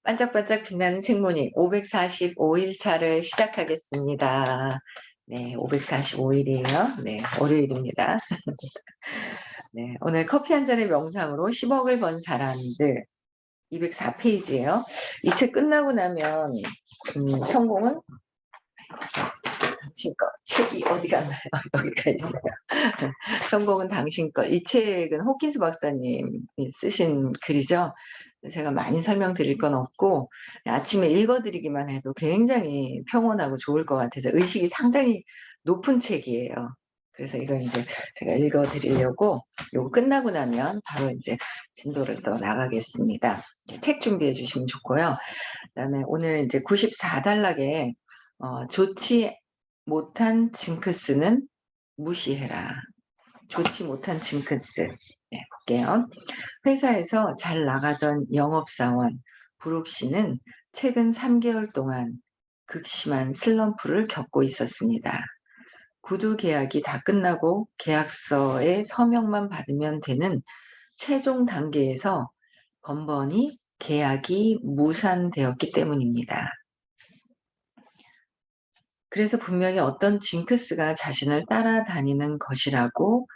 반짝반짝 빛나는 책무늬 545일차를 시작하겠습니다. 네, 545일이에요. 네, 월요일입니다. 네, 오늘 커피 한 잔의 명상으로 10억을 번 사람들 204페이지예요. 이 책 끝나고 나면 성공은 당신 것. 책이 어디 갔나요? 여기가 있어요. 성공은 당신 것. 이 책은 호킨스 박사님이 쓰신 글이죠. 제가 많이 설명드릴 건 없고 아침에 읽어드리기만 해도 굉장히 평온하고 좋을 것 같아서 의식이 상당히 높은 책이에요. 그래서 이건 이제 제가 읽어드리려고 요거 끝나고 나면 바로 이제 진도를 또 나가겠습니다. 책 준비해 주시면 좋고요. 그다음에 오늘 이제 94단락에 좋지 못한 징크스는 무시해라. 좋지 못한 징크스. 네, 볼게요. 회사에서 잘 나가던 영업사원 브룩 씨는 최근 3개월 동안 극심한 슬럼프를 겪고 있었습니다. 구두 계약이 다 끝나고 계약서에 서명만 받으면 되는 최종 단계에서 번번이 계약이 무산되었기 때문입니다. 그래서 분명히 어떤 징크스가 자신을 따라다니는 것이라고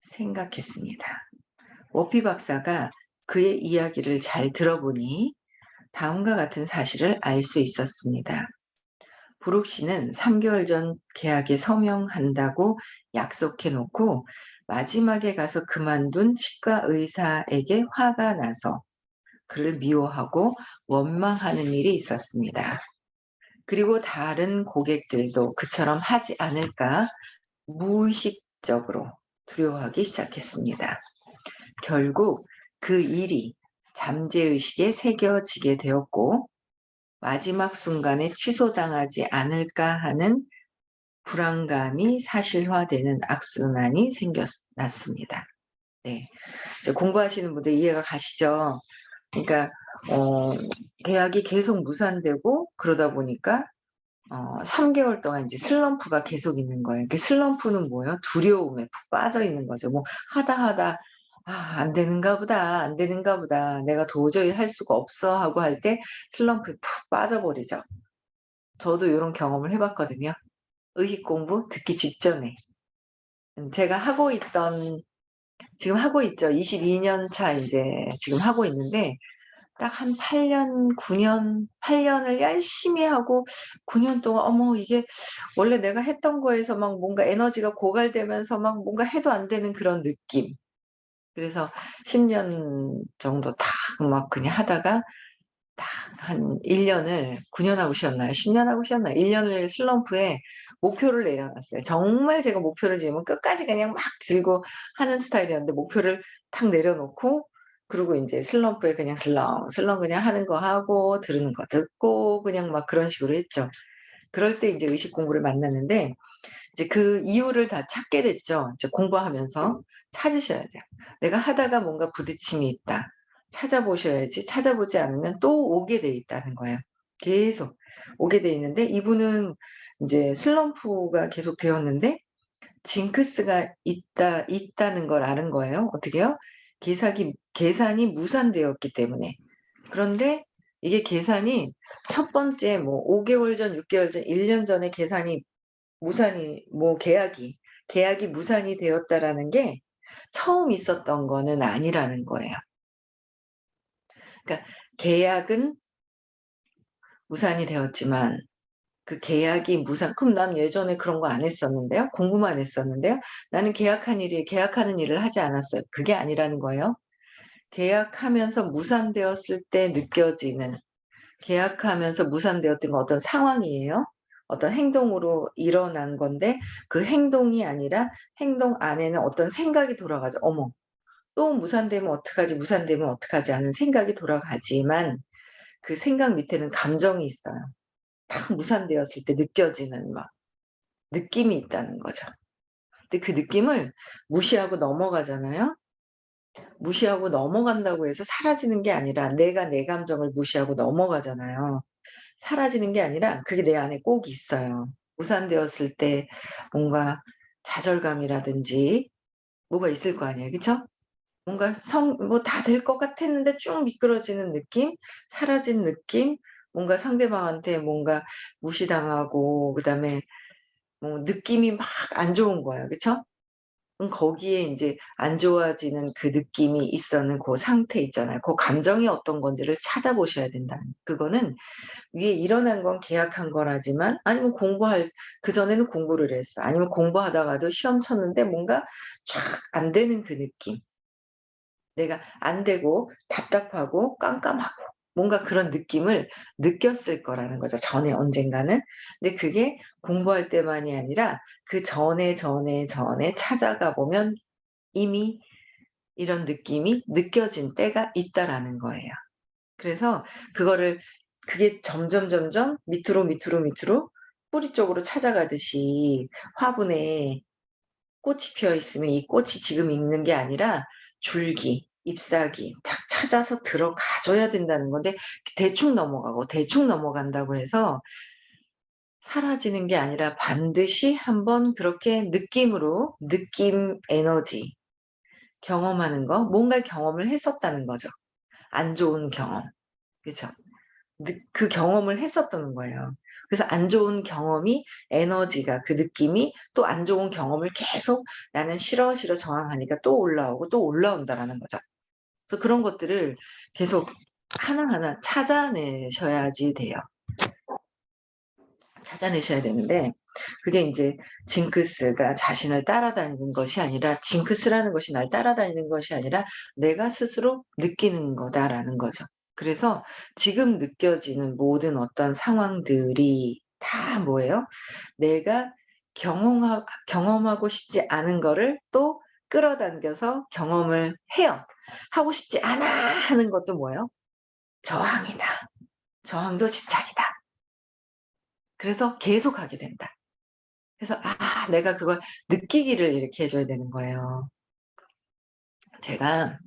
생각했습니다. 워피 박사가 그의 이야기를 잘 들어보니 다음과 같은 사실을 알 수 있었습니다. 브룩 씨는 3개월 전 계약에 서명한다고 약속해놓고 마지막에 가서 그만둔 치과 의사에게 화가 나서 그를 미워하고 원망하는 일이 있었습니다. 그리고 다른 고객들도 그처럼 하지 않을까 무의식적으로 두려워하기 시작했습니다. 결국 그 일이 잠재의식에 새겨지게 되었고 마지막 순간에 취소당하지 않을까 하는 불안감이 사실화되는 악순환이 생겨났습니다. 네, 이제 공부하시는 분들 이해가 가시죠? 그러니까 계약이 계속 무산되고 그러다 보니까 3개월 동안 이제 슬럼프가 계속 있는 거예요. 그 슬럼프는 뭐예요? 두려움에 푹 빠져 있는 거죠. 뭐 하다 안 되는가 보다, 안 되는가 보다, 내가 도저히 할 수가 없어 하고 할 때 슬럼프에 푹 빠져버리죠. 저도 이런 경험을 해봤거든요. 의식 공부 듣기 직전에. 제가 지금 하고 있죠. 22년 차 이제 지금 하고 있는데 딱 한 8년, 9년, 8년을 열심히 하고 9년 동안 어머 이게 원래 내가 했던 거에서 막 뭔가 에너지가 고갈되면서 막 뭔가 해도 안 되는 그런 느낌. 그래서 10년 정도 딱 막 그냥 하다가 딱 한 1년을 9년 하고 쉬었나요? 10년 하고 쉬었나요? 1년을 슬럼프에 목표를 내려놨어요. 정말 제가 목표를 지으면 끝까지 그냥 막 들고 하는 스타일이었는데 목표를 탁 내려놓고 그리고 인제 슬럼프에 그냥 슬렁슬렁 그냥 하는 거 하고 들은 거 듣고 그냥 막 그런 식으로 했죠. 그럴 때 이제 의식 공부를 만났는데 이제 그 이유를 다 찾게 됐죠. 이제 공부하면서 찾으셔야 돼요. 내가 하다가 뭔가 부딪힘이 있다. 찾아보셔야지 찾아보지 않으면 또 오게 돼 있다는 거예요. 계속 오게 돼 있는데 이분은 인제 슬럼프가 계속 되었는데 징크스가 있다는 걸 아는 거예요. 어떻게요? 계산이 무산되었기 때문에. 그런데 이게 계산이 첫 번째 뭐 5개월 전, 6개월 전, 1년 전에 계산이 무산이 뭐 계약이 무산이 되었다라는 게 처음 있었던 거는 아니라는 거예요. 그러니까 계약은 무산이 되었지만 그 계약이 그럼 난 예전에 그런 거 안 했었는데요. 공부만 했었는데요. 나는 계약하는 일을 하지 않았어요. 그게 아니라는 거예요. 계약하면서 무산되었을 때 느껴지는 계약하면서 무산되었던 건 어떤 상황이에요. 어떤 행동으로 일어난 건데 그 행동이 아니라 행동 안에는 어떤 생각이 돌아가죠. '어머 또 무산되면 어떡하지, 무산되면 어떡하지.' 하는 생각이 돌아가지만 그 생각 밑에는 감정이 있어요. 딱 무산되었을 때 느껴지는 막 느낌이 있다는 거죠. 근데 그 느낌을 무시하고 넘어가잖아요. 무시하고 넘어간다고 해서 사라지는 게 아니라 내가 내 감정을 무시하고 넘어가잖아요. 사라지는 게 아니라 그게 내 안에 꼭 있어요. 무산되었을 때 뭔가 좌절감이라든지 뭐가 있을 거 아니에요. 그쵸? 뭔가 뭐 다 될 것 같았는데 쭉 미끄러지는 느낌? 사라진 느낌? 뭔가 상대방한테 뭔가 무시당하고 그다음에 뭐 느낌이 막 안 좋은 거예요. 그쵸? 거기에 인제 안 좋아지는 그 느낌이 있었는 고 상태 있잖아요. 고 감정이 어떤 건지를 찾아보셔야 된다는, 그거는 위에 일어난 건 계약한 거라지만, 아니면 그전에는 공부를 했어. 아니면 공부하다가도 시험 쳤는데 뭔가 촥 안 되는 그 느낌. 내가 안 되고 답답하고 깜깜하고 뭔가 그런 느낌을 느꼈을 거라는 거죠, 전에 언젠가는. 근데 그게 공부할 때만이 아니라 전에 찾아가 보면 이미 이런 느낌이 느껴진 때가 있다라는 거예요. 그래서 그거를 그게 점점 밑으로 뿌리 쪽으로 찾아가듯이 화분에 꽃이 피어 있으면 이 꽃이 지금 있는 게 아니라 줄기, 잎사귀 딱 찾아서 들어가 줘야 된다는 건데, 대충 넘어간다고 해서 사라지는 게 아니라 반드시 한번 그렇게 느낌으로, 느낌 에너지 경험하는 거, 뭔가 경험을 했었다는 거죠. 안 좋은 경험. 그죠? 그 경험을 했었다는 거예요. 그래서 안 좋은 경험이, 에너지가, 그 느낌이 또 안 좋은 경험을 계속 나는 싫어, 싫어 저항하니까 또 올라오고 또 올라온다라는 거죠. 그래서 그런 것들을 계속 하나하나 찾아내셔야지 돼요. 찾아내셔야 되는데, 그게 인제 징크스가 자신을 따라다니는 것이 아니라, 징크스라는 것이 날 따라다니는 것이 아니라 내가 스스로 느끼는 거다라는 거죠. 그래서 지금 느껴지는 모든 어떤 상황들이 다 뭐예요? 내가 경험하고 싶지 않은 거를 또 끌어당겨서 경험을 해요. 하고 싶지 않아 하는 것도 뭐예요? 저항이다. 저항도 집착이다. 그래서 계속하게 된다. 그래서 내가 그걸 느끼기를 이렇게 해 줘야 되는 거예요. 제가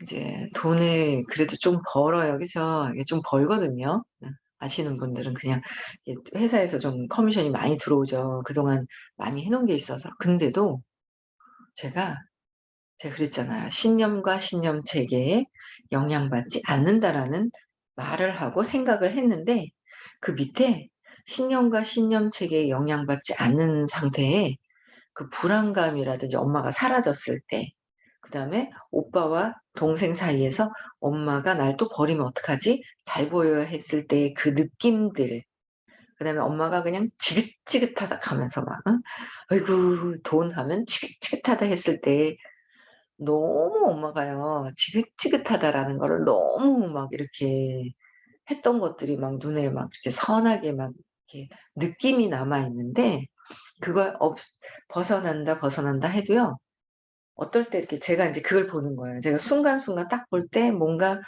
이제 돈을 그래도 좀 벌어요. 그죠? 이게 좀 벌거든요. 아시는 분들은 그냥 이게 회사에서 좀 커미션이 많이 들어오죠. 그동안 많이 해 놓은 게 있어서. 근데도 제가 제가 그랬잖아요. "신념과 신념 체계에 영향받지 않는다."라는 말을 하고 생각을 했는데, 그 밑에 신념과 신념 체계에 영향받지 않는 상태에 그 불안감이라든지, 엄마가 사라졌을 때, 그다음에 오빠와 동생 사이에서 '엄마가 날 또 버리면 어떡하지? 잘 보여야 했을 때의 그 느낌들.' 그다음에 엄마가 그냥 지긋지긋하다 하면서 막 "아이고 돈 하면 지긋지긋하다." 했을 때 너무 엄마가요, 지긋지긋하다라는 거를 너무 막 이렇게 했던 것들이 막 눈에 막 이렇게 선하게 막 이렇게 느낌이 남아 있는데, 그걸 벗어난다 해도요, 어떨 때 이렇게 제가 인제 그걸 보는 거예요. 제가 순간순간 딱 볼 때 뭔가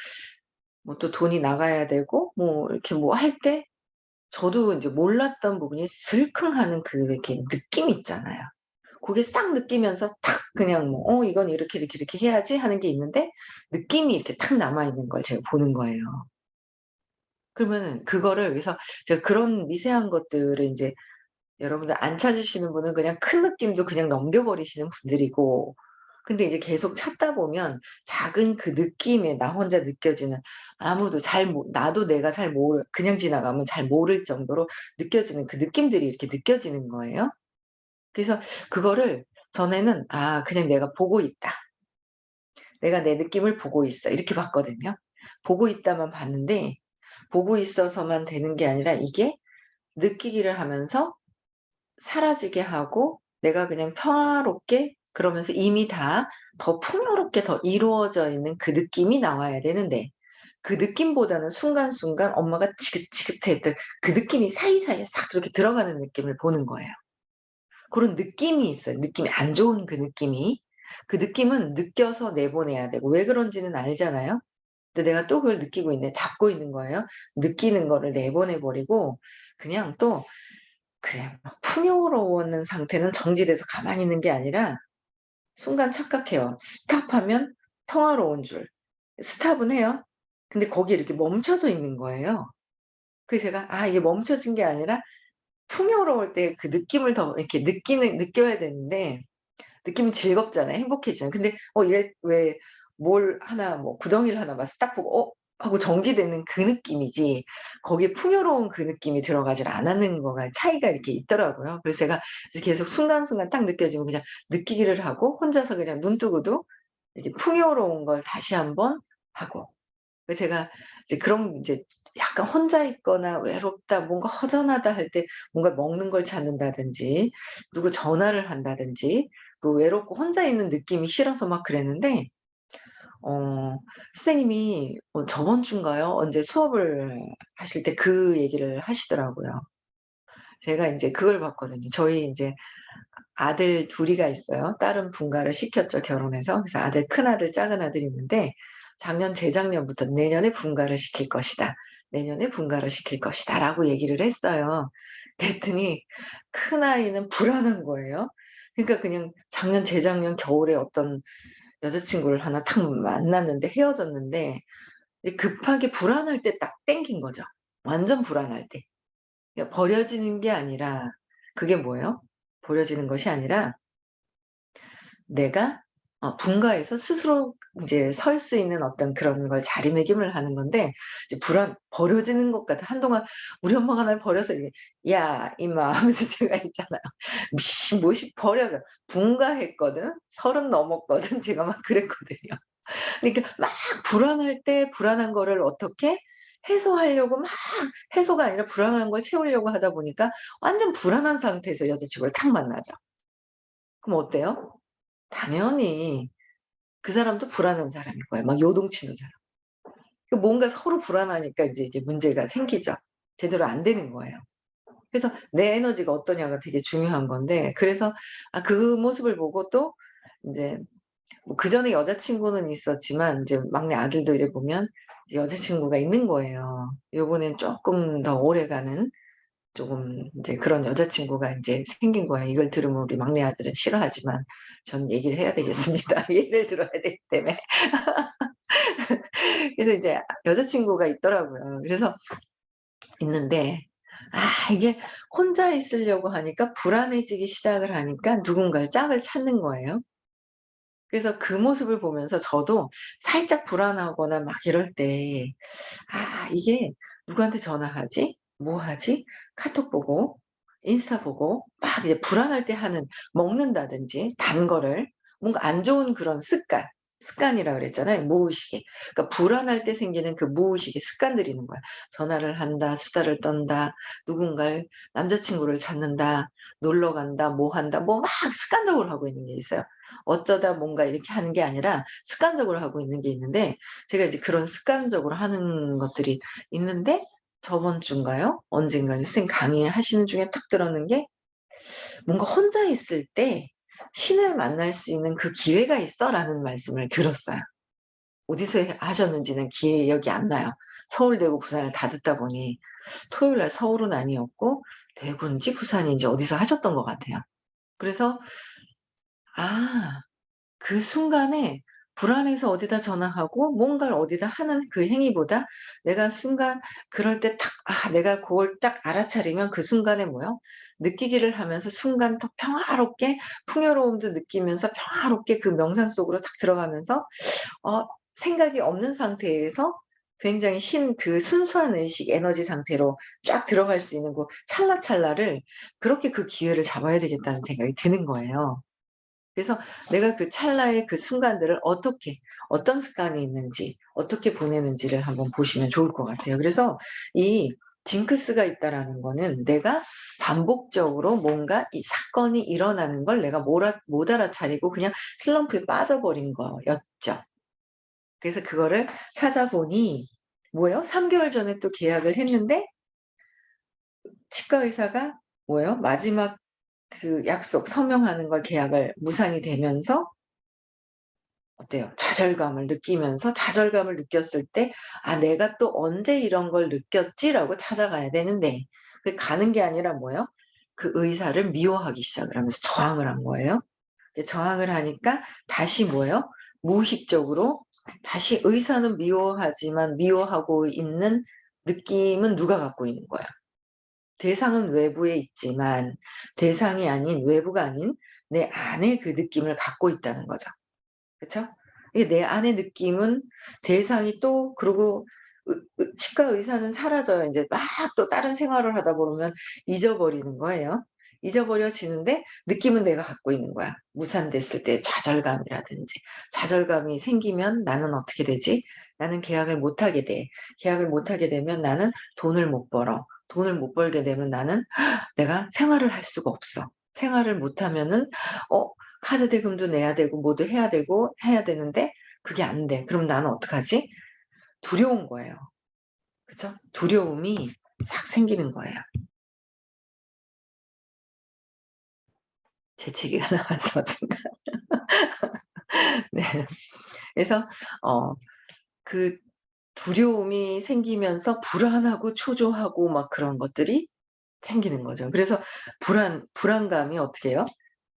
뭐 또 돈이 나가야 되고 뭐 이렇게 뭐 할 때 저도 인제 몰랐던 부분이 슬컹하는 그 이렇게 느낌 있잖아요. 고게 싹 느끼면서 탁 그냥 뭐 '이건 이렇게 해야지.' 하는 게 있는데, 느낌이 이렇게 탁 남아 있는 걸 제가 보는 거예요. 그러면은 그거를, 그래서 제가 그런 미세한 것들을 인제, 여러분들 안 찾으시는 분은 그냥 큰 느낌도 그냥 넘겨 버리시는 분들이고, 근데 이제 계속 찾다 보면 작은 그 느낌에 나 혼자 느껴지는, 아무도 잘 나도 내가 잘 그냥 지나가면 잘 모를 정도로 느껴지는 그 느낌들이 이렇게 느껴지는 거예요. 그래서 그거를 전에는 '아 그냥 내가 보고 있다. 내가 내 느낌을 보고 있어.' 이렇게 봤거든요. 보고 있다만 봤는데, 보고 있어서만 되는 게 아니라 이게 느끼기를 하면서 사라지게 하고, 내가 그냥 평화롭게, 그러면서 이미 다 더 풍요롭게 더 이루어져 있는 그 느낌이 나와야 되는데, 그 느낌보다는 순간순간 엄마가 지긋지긋했던 그 느낌이 사이사이에 싹 이렇게 들어가는 느낌을 보는 거예요. 고런 느낌이 있어요. 느낌이 안 좋은 그 느낌이. 그 느낌은 느껴서 내보내야 되고, 왜 그런지는 알잖아요. 근데 내가 또 그걸 느끼고 있네. 잡고 있는 거예요. 느끼는 거를 내보내 버리고 그냥 또, 그래 막 풍요로운 상태는 정지돼서 가만히 있는 게 아니라, 순간 착각해요. 스탑하면 평화로운 줄. 스탑은 해요. 근데 거기에 이렇게 멈춰져 있는 거예요. 그래서 제가 이게 멈춰진 게 아니라 풍요로울 때 그 느낌을 더 이렇게 느껴야 되는데, 느낌이 즐겁잖아요. 행복해지는. 근데 얘 왜 뭘 하나 뭐 구덩이를 하나 봐서 딱 보고 하고 정지되는 그 느낌이지 거기에 풍요로운 그 느낌이 들어가질 않았는 거가 차이가 이렇게 있더라고요. 그래서 제가 이제 계속 순간순간 딱 느껴지면 그냥 느끼기를 하고 혼자서 그냥 눈 뜨고도 이렇게 풍요로운 걸 다시 한번 하고. 그래서 제가 이제 그런 이제 약간 혼자 있거나 외롭다 뭔가 허전하다 할 때 뭔가 먹는 걸 찾는다든지 누구 전화를 한다든지 그 외롭고 혼자 있는 느낌이 싫어서 막 그랬는데 선생님이 저번 주인가요? 언제 수업을 하실 때 그 얘기를 하시더라고요. 제가 인제 그걸 봤거든요. 저희 인제 아들 둘 이가 있어요. 딸은 분가를 시켰죠, 결혼해서. 그래서 아들 큰아들 작은아들이 있는데 작년 재작년부터 "내년에 분가를 시킬 것이다. 내년에 분가를 시킬 것이다."라고 얘기를 했어요. 그랬더니 큰아이는 불안한 거예요. 그러니까 그냥 작년 재작년 겨울에 어떤 여자친구를 하나 탁 만났는데 헤어졌는데 이제 급하게 불안할 때 딱 땡긴 거죠. 완전 불안할 때. 그러니까 버려지는 게 아니라 그게 뭐예요? 버려지는 것이 아니라 내가 분가해서 스스로 인제 설 수 있는 어떤 그런 걸 자리매김을 하는 건데 이제 버려지는 것 같아. 한동안 우리 엄마가 날 버려서 이게 "야 임마." 하면서 제가 있잖아요. 뭐시 버려서 분가했거든. 30 넘었거든. 제가 막 그랬거든요. 그러니까 막 불안할 때 불안한 거를 어떻게 해소하려고 막 해소가 아니라 불안한 걸 채우려고 하다 보니까 완전 불안한 상태에서 여자친구를 탁 만나죠. 그럼 어때요? 당연히 그 사람도 불안한 사람일 거예요. 막 요동치는 사람. 그 뭔가 서로 불안하니까 인제 이게 문제가 생기죠. 제대로 안 되는 거예요. 그래서 내 에너지가 어떠냐가 되게 중요한 건데 그래서 그 모습을 보고 또 인제 뭐 그전에 여자친구는 있었지만 인제 막내 아들도 이래 보면 이제 여자친구가 있는 거예요. 요번엔 쪼끔 더 오래가는 조금 인제 그런 여자친구가 인제 생긴 거예요. 이걸 들으면 우리 막내 아들은 싫어하지만 전 얘기를 해야 되겠습니다. 예를 들어야 되기 때문에. 그래서 이제 여자친구가 있더라고요. 그래서 있는데 이게 혼자 있으려고 하니까 불안해지기 시작을 하니까 누군가를 짝을 찾는 거예요. 그래서 그 모습을 보면서 저도 살짝 불안하거나 막 이럴 때 이게 누구한테 전화하지? 뭐 하지? 카톡 보고 인스타 보고 막 이제 불안할 때 하는 먹는다든지 단 거를 뭔가 안 좋은 그런 습관이라 그랬잖아요, 무의식의. 그러니까 불안할 때 생기는 그 무의식의 습관들이 있는 거야. 전화를 한다, 수다를 떤다, 누군가를 남자 친구를 찾는다, 놀러 간다, 뭐 한다, 뭐 막 습관적으로 하고 있는 게 있어요. 어쩌다 뭔가 이렇게 하는 게 아니라 습관적으로 하고 있는 게 있는데 제가 이제 그런 습관적으로 하는 것들이 있는데 저번 주인가요? 언젠가 선생님 강의하시는 중에 툭 들었는 게 뭔가 혼자 있을 때 "신을 만날 수 있는 그 기회가 있어."라는 말씀을 들었어요. 어디서 하셨는지는 기억이 안 나요. 서울, 대구, 부산을 다 듣다 보니 토요일 날 서울은 아니었고 대구인지 부산인지 어디서 하셨던 것 같아요. 그래서 아 그 순간에 불안해서 어디다 전화하고 뭔가를 어디다 하는 그 행위보다 내가 순간 그럴 때 탁 내가 그걸 딱 알아차리면 그 순간에 뭐요? 느끼기를 하면서 순간 더 평화롭게 풍요로움도 느끼면서 평화롭게 그 명상 속으로 탁 들어가면서 생각이 없는 상태에서 굉장히 그 순수한 의식 에너지 상태로 쫙 들어갈 수 있는 그 찰나찰나를 그렇게 그 기회를 잡아야 되겠다는 생각이 드는 거예요. 그래서 내가 그 찰나의 그 순간들을 어떤 습관이 있는지 어떻게 보내는지를 한번 보시면 좋을 것 같아요. 그래서 이 징크스가 있다라는 거는 내가 반복적으로 뭔가 이 사건이 일어나는 걸 내가 못 알아차리고 그냥 슬럼프에 빠져버린 거였죠. 그래서 그거를 찾아보니 뭐예요? 3 개월 전에 또 계약을 했는데 치과 의사가 뭐예요? 마지막 그 약속 서명하는 걸 계약을 무산이 되면서 어때요? 좌절감을 느꼈을 때 '아 내가 또 언제 이런 걸 느꼈지?'라고 찾아가야 되는데 그 가는 게 아니라 뭐예요? 그 의사를 미워하기 시작을 하면서 저항을 한 거예요. 저항을 하니까 다시 뭐예요? 무의식적으로 다시 의사는 미워하지만 미워하고 있는 느낌은 누가 갖고 있는 거야? 대상은 외부에 있지만 대상이 아닌 외부가 아닌 내 안에 그 느낌을 갖고 있다는 거죠. 그쵸? 이게 내 안의 느낌은 대상이 또 그러고 치과 의사는 사라져요. 인제 막 또 다른 생활을 하다 보면 잊어버리는 거예요. 잊어버려지는데 느낌은 내가 갖고 있는 거야. 무산됐을 때 좌절감이라든지. 좌절감이 생기면 나는 어떻게 되지? 나는 계약을 못 하게 돼. 계약을 못 하게 되면 나는 돈을 못 벌어. 돈을 못 벌게 되면 나는 내가 생활을 할 수가 없어. 생활을 못 하면은 어 카드 대금도 내야 되고 뭐도 해야 되고 해야 되는데 그게 안 돼. 그럼 나는 어떡하지? 두려운 거예요. 그죠? 두려움이 싹 생기는 거예요. 재채기가 나와서 순간. 네. 그래서 어 그 두려움이 생기면서 불안하고 초조하고 막 그런 것들이 생기는 거죠. 그래서 불안감이 어떻게 해요?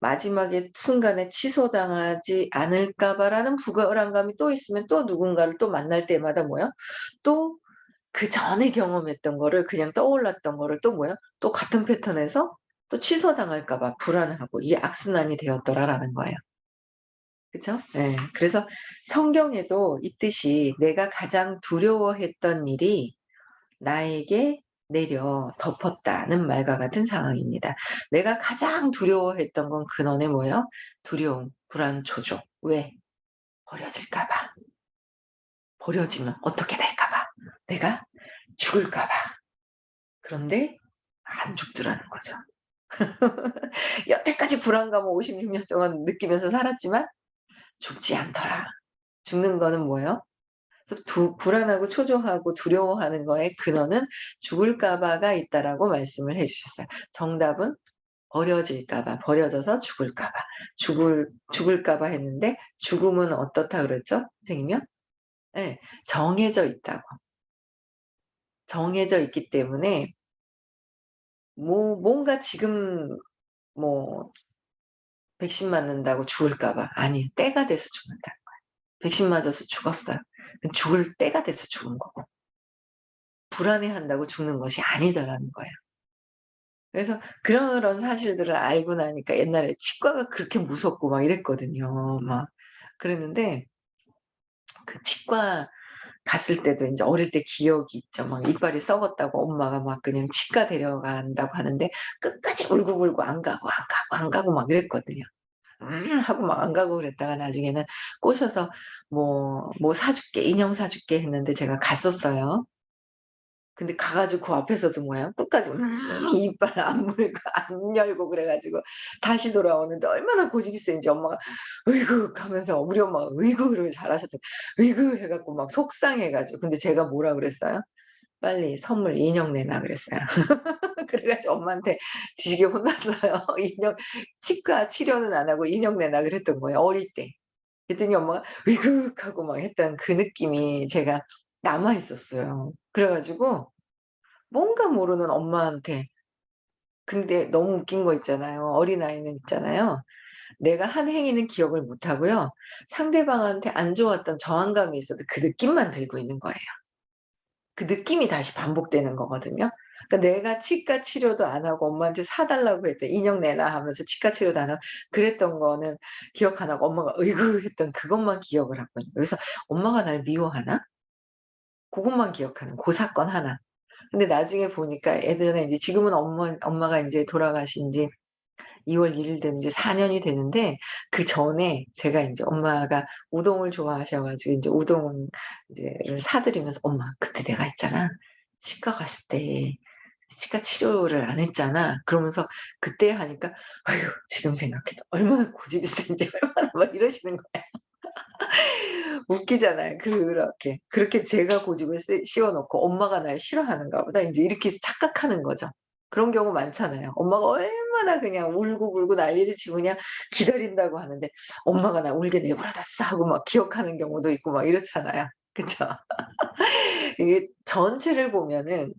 마지막에 순간에 취소당하지 않을까 봐라는 불안감이 또 있으면 또 누군가를 또 만날 때마다 뭐야? 또 그전에 경험했던 거를 그냥 떠올랐던 거를 또 뭐야? 또 같은 패턴에서 또 취소당할까 봐 불안하고 이게 악순환이 되었더라라는 거예요. 그쵸? 예. 그래서 성경에도 있듯이 내가 가장 두려워했던 일이 나에게 내려 덮었다는 말과 같은 상황입니다. 내가 가장 두려워했던 건 근원에 뭐예요? 두려움, 불안, 초조. 왜? 버려질까 봐. 버려지면 어떻게 될까 봐. 내가 죽을까 봐. 그런데 안 죽더라는 거죠. 여태까지 불안감을 56년 동안 느끼면서 살았지만 죽지 않더라. 죽는 거는 뭐예요? 그래서 불안하고 초조하고 두려워하는 거의 근원은 죽을까 봐가 있다라고 말씀을 해 주셨어요. 정답은 버려질까 봐, 버려져서 죽을까 봐. 죽을까 봐 했는데 죽음은 어떻다 그랬죠? 선생님이요? 예. 정해져 있다고. 정해져 있기 때문에 뭔가 지금 뭐 백신 맞는다고 죽을까 봐. 아니에요. 때가 돼서 죽는다는 거예요. 백신 맞아서 죽었어요. 죽을 때가 돼서 죽은 거고. 불안해한다고 죽는 것이 아니다라는 거예요. 그래서 그런 사실들을 알고 나니까 옛날에 치과가 그렇게 무섭고 막 이랬거든요. 막 그랬는데 그 치과 갔을 때도 인제 어릴 때 기억이 있죠. 막 이빨이 썩었다고 엄마가 막 그냥 치과 데려간다고 하는데 끝까지 울고불고 안 가고, 안 가고, 안 가고 막 이랬거든요. 하고 막 안 가고 그랬다가 나중에는 꼬셔서 "뭐 사 줄게. 인형 사 줄게." 했는데 제가 갔었어요. 근데 가 가지고 그 앞에서도 뭐예요? 끝까지 이빨 안 물고 안 열고 그래 가지고 다시 돌아오는데 얼마나 고집이 센지 엄마가 "으이구." 하면서 우리 엄마가 "으이구." 그러고 잘하셨더니 "으이구." 해 갖고 막 속상해 가지고 근데 제가 뭐라 그랬어요? "빨리 선물 인형 내놔." 그랬어요. 그래 가지고 엄마한테 뒤지게 혼났어요. 인형 치과 치료는 안 하고 "인형 내놔." 그랬던 거예요 어릴 때. 그랬더니 엄마가 으이구 하고 막 했던 그 느낌이 제가 남아 있었어요. 그래 가지고 뭔가 모르는 엄마한테 근데 너무 웃긴 거 있잖아요. 어린아이는 있잖아요. 내가 한 행위는 기억을 못 하고요. 상대방한테 안 좋았던 저항감이 있어도 그 느낌만 들고 있는 거예요. 그 느낌이 다시 반복되는 거거든요. 그러니까 내가 치과 치료도 안 하고 엄마한테 사 달라고 했더니 "인형 내놔." 하면서 치과 치료도 안 하고 그랬던 거는 기억 안 하고 엄마가 "으이구." 했던 그것만 기억을 하고 있는 거예요. 그래서 '엄마가 날 미워하나?' 고것만 기억하는 고 사건 하나. 근데 나중에 보니까 예전에 인제 지금은 엄마가 인제 돌아가신 지 2월 1일 된 지 4 년이 되는데 그전에 제가 인제 엄마가 우동을 좋아하셔 가지고 인제 우동 인제를 사 드리면서 "엄마 그때 내가 있잖아. 치과 갔을 때 치과 치료를 안 했잖아." 그러면서 그때 하니까 "아유 지금 생각해도 얼마나 고집이 센지 얼마나." 막 이러시는 거예요. 웃기잖아요. 그렇게 제가 고집을 씌워 놓고 '엄마가 날 싫어하는가 보다.' 인제 이렇게 착각하는 거죠. 그런 경우 많잖아요. 엄마가 얼마나 그냥 울고불고 난리를 치고 그냥 기다린다고 하는데 '엄마가 나 울게 내버려 뒀어.' 하고 막 기억하는 경우도 있고 막 이렇잖아요. 그쵸? 이게 전체를 보면은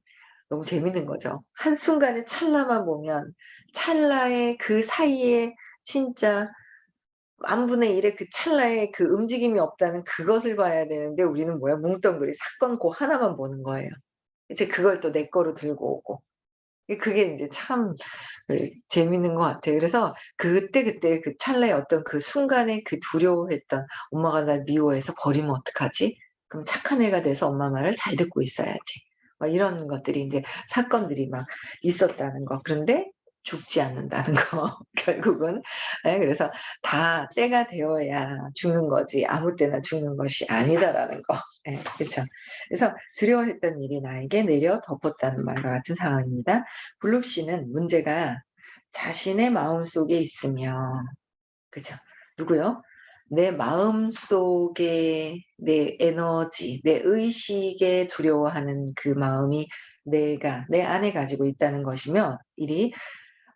너무 재밌는 거죠. 한순간의 찰나만 보면 찰나의 그 사이에 진짜 만 분의 1의 그 찰나에 그 움직임이 없다는 그것을 봐야 되는데 우리는 뭐야 뭉뚱그리 사건 고 하나만 보는 거예요. 이제 그걸 또 내 거로 들고 오고. 그게 인제 참 재밌는 것 같아요. 그래서 그때그때 그 찰나의 어떤 그 순간에 그 두려워했던 '엄마가 날 미워해서 버리면 어떡하지? 그럼 착한 애가 돼서 엄마 말을 잘 듣고 있어야지.' 막 이런 것들이 인제 사건들이 막 있었다는 거. 그런데 죽지 않는다는 거 결국은. 예, 그래서 다 때가 되어야 죽는 거지 아무 때나 죽는 것이 아니다라는 거. 예, 그쵸. 그래서 두려워했던 일이 나에게 내려 덮었다는 말과 같은 상황입니다. 블록 씨는 문제가 자신의 마음속에 있으며, 그죠? 누구요? 내 마음속에 내 에너지, 내 의식에 두려워하는 그 마음이 내가 내 안에 가지고 있다는 것이며, 일이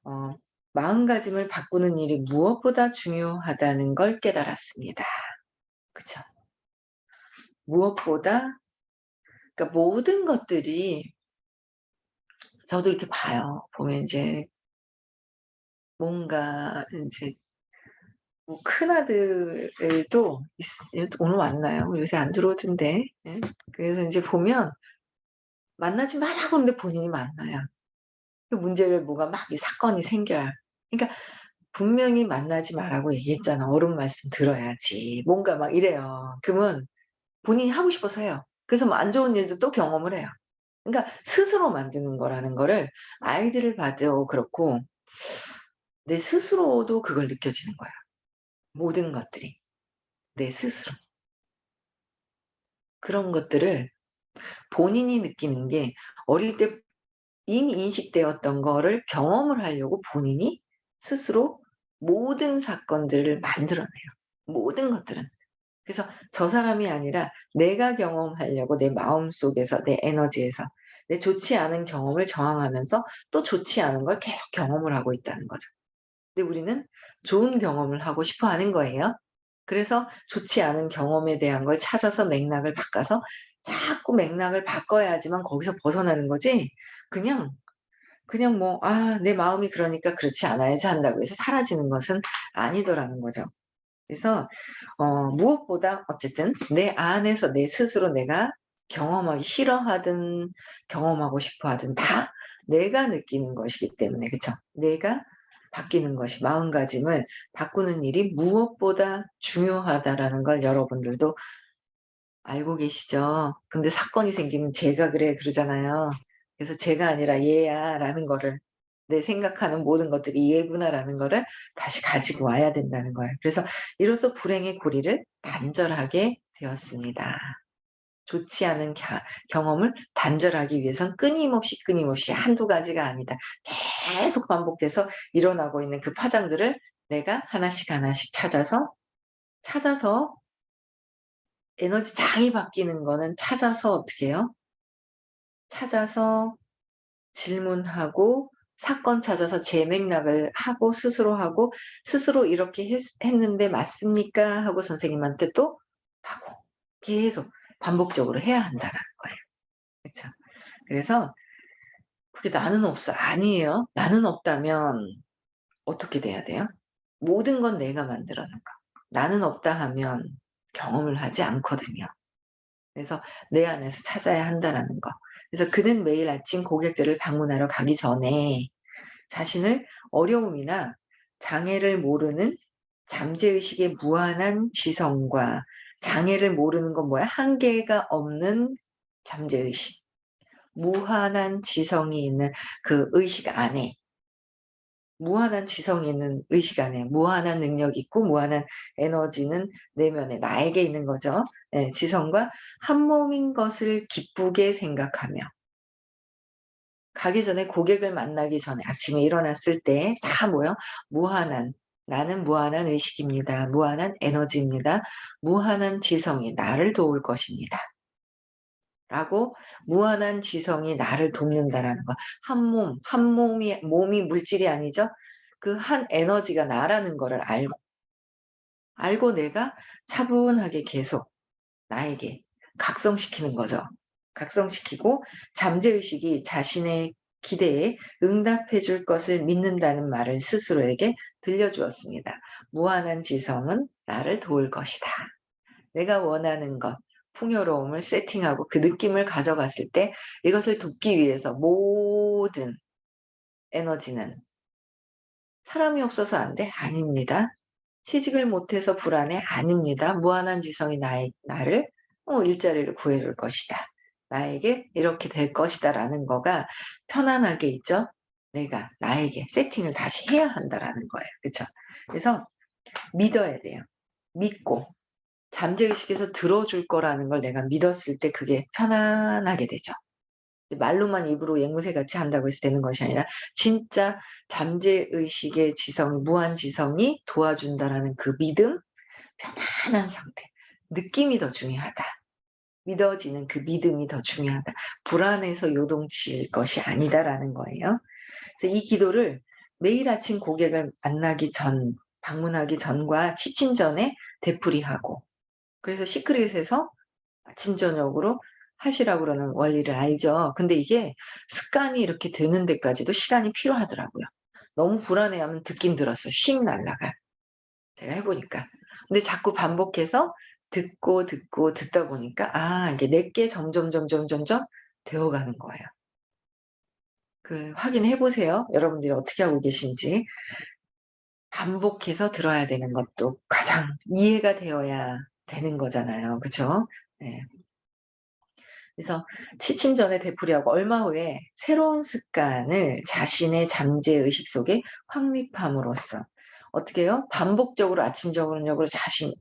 어 마음가짐을 바꾸는 일이 무엇보다 중요하다는 걸 깨달았습니다. 그쵸? 무엇보다, 그러니까 모든 것들이, 저도 이렇게 봐요. 보면 인제 뭔가 인제 뭐 큰아들도 오늘 왔나요? 요새 안 들어오던데. 예. 그래서 인제 보면 만나지 마라 그러는데 본인이 만나요. 그 문제를 뭐가 막 이 사건이 생겨요. 그러니까 분명히 만나지 마라고 얘기했잖아. 어른 말씀 들어야지. 뭔가 막 이래요. 그러면 본인이 하고 싶어서 해요. 그래서 뭐 안 좋은 일도 또 경험을 해요. 그러니까 스스로 만드는 거라는 거를 아이들을 봐도 그렇고 내 스스로도 그걸 느껴지는 거예요. 모든 것들이 내 스스로. 그런 것들을 본인이 느끼는 게 어릴 때 이미 인식되었던 거를 경험을 하려고 본인이 스스로 모든 사건들을 만들어내요, 모든 것들은. 그래서 저 사람이 아니라 내가 경험하려고 내 마음속에서 내 에너지에서 내 좋지 않은 경험을 저항하면서 또 좋지 않은 걸 계속 경험을 하고 있다는 거죠. 근데 우리는 좋은 경험을 하고 싶어 하는 거예요. 그래서 좋지 않은 경험에 대한 걸 찾아서 맥락을 바꿔서 자꾸 맥락을 바꿔야지만 거기서 벗어나는 거지, 그냥 뭐 '아 내 마음이 그러니까 그렇지 않아야지.' 한다고 해서 사라지는 것은 아니더라는 거죠. 그래서 무엇보다 어쨌든 내 안에서 내 스스로 내가 경험하기 싫어하든 경험하고 싶어 하든 다 내가 느끼는 것이기 때문에, 그쵸? 내가 바뀌는 것이, 마음가짐을 바꾸는 일이 무엇보다 중요하다라는 걸 여러분들도 알고 계시죠? 근데 사건이 생기면 "쟤가 그래." 그러잖아요. 그래서 "쟤가 아니라 얘야."라는 거를, 내 생각하는 모든 것들이 얘구나라는 거를 다시 가지고 와야 된다는 거예요. 그래서 이로써 불행의 고리를 단절하게 되었습니다. 좋지 않은 경험을 단절하기 위해선 끊임없이 한두 가지가 아니다. 계속 반복돼서 일어나고 있는 그 파장들을 내가 하나씩 찾아서 에너지 장이 바뀌는 거는 찾아서 어떻게 해요? 찾아서 질문하고 사건 찾아서 재맥락을 하고 스스로 하고, 스스로 "이렇게 했는데 맞습니까?" 하고 선생님한테 또 하고, 계속 반복적으로 해야 한다라는 거예요. 그쵸. 그래서 그게 나는 없어 아니에요. 나는 없다면 어떻게 돼야 돼요? 모든 건 내가 만들어 놓은 거. 나는 없다 하면 경험을 하지 않거든요. 그래서 내 안에서 찾아야 한다라는 거. 그래서 그는 매일 아침 고객들을 방문하러 가기 전에 자신을 어려움이나 장애를 모르는 잠재의식의 무한한 지성과, 장애를 모르는 건 뭐야? 한계가 없는 잠재의식. 무한한 지성이 있는 그 의식 안에, 무한한 지성이 있는 의식 안에 무한한 능력이 있고 무한한 에너지는 내면에 나에게 있는 거죠. 예, 지성과 한 몸인 것을 기쁘게 생각하며, 가기 전에 고객을 만나기 전에 아침에 일어났을 때 다 뭐요? 무한한, 나는 무한한 의식입니다. 무한한 에너지입니다. 무한한 지성이 나를 도울 것입니다. 라고, 무한한 지성이 나를 돕는다라는 거. 한 몸이 물질이 아니죠. 그 한 에너지가 나라는 거를 알고 내가 차분하게 계속 나에게 각성시키는 거죠. 각성시키고 잠재의식이 자신의 기대에 응답해 줄 것을 믿는다는 말을 스스로에게 들려주었습니다. 무한한 지성은 나를 도울 것이다. 내가 원하는 것, 풍요로움을 세팅하고 그 느낌을 가져갔을 때 이것을 돕기 위해서 모든 에너지는 사람이 없어서 안 돼? 아닙니다. 취직을 못해서 불안해? 아닙니다. 무한한 지성이 나를 일자리를 구해줄 것이다. 나에게 이렇게 될 것이다 라는 거가 편안하게 있죠. 내가 나에게 세팅을 다시 해야 한다라는 거예요. 그렇죠? 그래서 믿어야 돼요. 믿고 잠재의식에서 들어줄 거라는 걸 내가 믿었을 때 그게 편안하게 되죠. 말로만 입으로 앵무새 같이 한다고 해서 되는 것이 아니라 진짜 잠재의식의 지성이 무한지성이 도와준다라는 그 믿음, 편안한 상태, 느낌이 더 중요하다. 믿어지는 그 믿음이 더 중요하다. 불안해서 요동칠 것이 아니다라는 거예요. 그래서 이 기도를 매일 아침 고객을 방문하기 전과 취침 전에 되풀이하고, 그래서 시크릿에서 아침 저녁으로 하시라고 그러는 원리를 알죠. 근데 이게 습관이 이렇게 되는 데까지도 시간이 필요하더라고요. 너무 불안해하면 듣긴 들었어요. 씩 날아가요. 제가 해 보니까. 근데 자꾸 반복해서 듣고 듣다 보니까 이게 내게 점점 되어가는 거예요. 확인해 보세요. 여러분들이 어떻게 하고 계신지. 반복해서 들어야 되는 것도 가장 이해가 되어야 되는 거잖아요. 그죠? 네. 그래서 취침 전에 되풀이하고 얼마 후에 새로운 습관을 자신의 잠재의식 속에 확립함으로써 어떻게 해요? 반복적으로 아침 저녁으로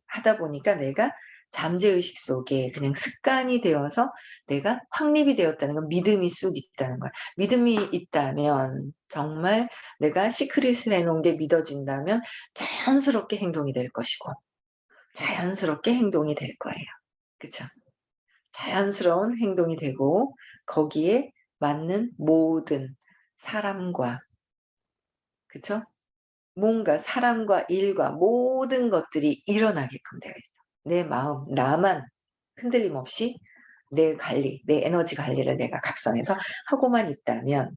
하다 보니까 내가 잠재의식 속에 그냥 습관이 되어서 내가 확립이 되었다는 건 믿음이 쑥 있다는 거야. 믿음이 있다면 정말 내가 시크릿을 해놓은 게 믿어진다면 자연스럽게 행동이 될 것이고 자연스럽게 행동이 될 거예요. 그쵸? 자연스러운 행동이 되고 거기에 맞는 모든 사람과, 그쵸? 뭔가 사람과 일과 모든 것들이 일어나게끔 되어 있어. 내 마음, 나만 흔들림 없이 내 관리, 내 에너지 관리를 내가 각성해서 하고만 있다면,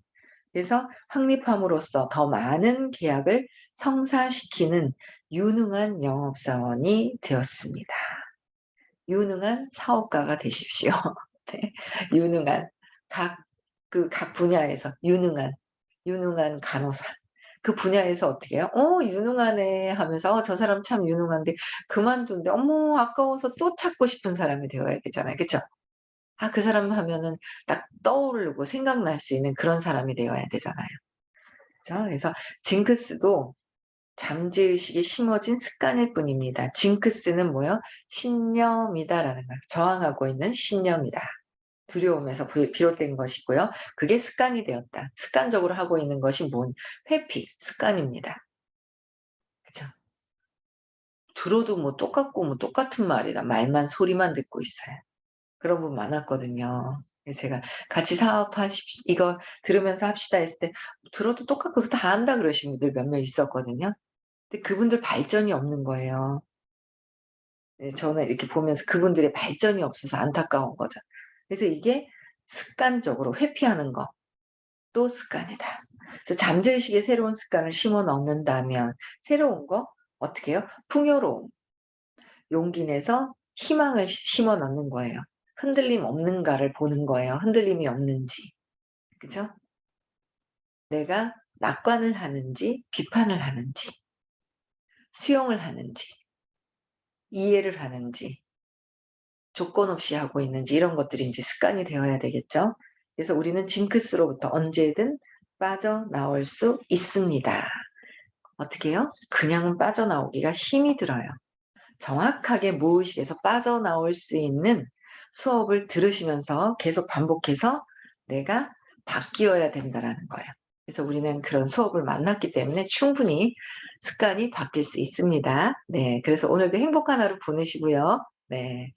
그래서 확립함으로써 더 많은 계약을 성사시키는 유능한 영업사원이 되었습니다. 유능한 사업가가 되십시오. 네. 유능한 각 분야에서 유능한 간호사. 그 분야에서 어떻게 해요? 유능하네 하면서 저 사람 참 유능한데 그만둔데 어머 아까워서 또 찾고 싶은 사람이 되어야 되잖아요. 그쵸? 그 사람 하면은 딱 떠오르고 생각날 수 있는 그런 사람이 되어야 되잖아요. 그죠? 그래서 징크스도 잠재의식에 심어진 습관일 뿐입니다. 징크스는 뭐예요? 신념이다라는 거예요. 저항하고 있는 신념이다. 두려움에서 비롯된 것이고요. 그게 습관이 되었다. 습관적으로 하고 있는 것이 회피, 습관입니다. 그죠? 들어도 똑같은 말이다. 말만 소리만 듣고 있어요. 그런 분 많았거든요. 그래서 제가 같이 이거 들으면서 합시다 했을 때 들어도 똑같고 다 안다 그러신 분들 몇 명 있었거든요. 근데 그분들 발전이 없는 거예요. 네, 저는 이렇게 보면서 그분들의 발전이 없어서 안타까운 거죠. 그래서 이게 습관적으로 회피하는 것도 습관이다. 그래서 잠재의식에 새로운 습관을 심어 넣는다면 새로운 거 어떻게 해요? 풍요로움, 용기 내서 희망을 심어 넣는 거예요. 흔들림 없는가를 보는 거예요. 흔들림이 없는지. 그죠? 내가 낙관을 하는지 비판을 하는지 수용을 하는지 이해를 하는지 조건 없이 하고 있는지 이런 것들이 이제 습관이 되어야 되겠죠. 그래서 우리는 징크스로부터 언제든 빠져나올 수 있습니다. 어떻게 해요? 그냥은 빠져나오기가 힘이 들어요. 정확하게 무의식에서 빠져나올 수 있는 수업을 들으시면서 계속 반복해서 내가 바뀌어야 된다라는 거예요. 그래서 우리는 그런 수업을 만났기 때문에 충분히 습관이 바뀔 수 있습니다. 네. 그래서 오늘도 행복한 하루 보내시고요. 네.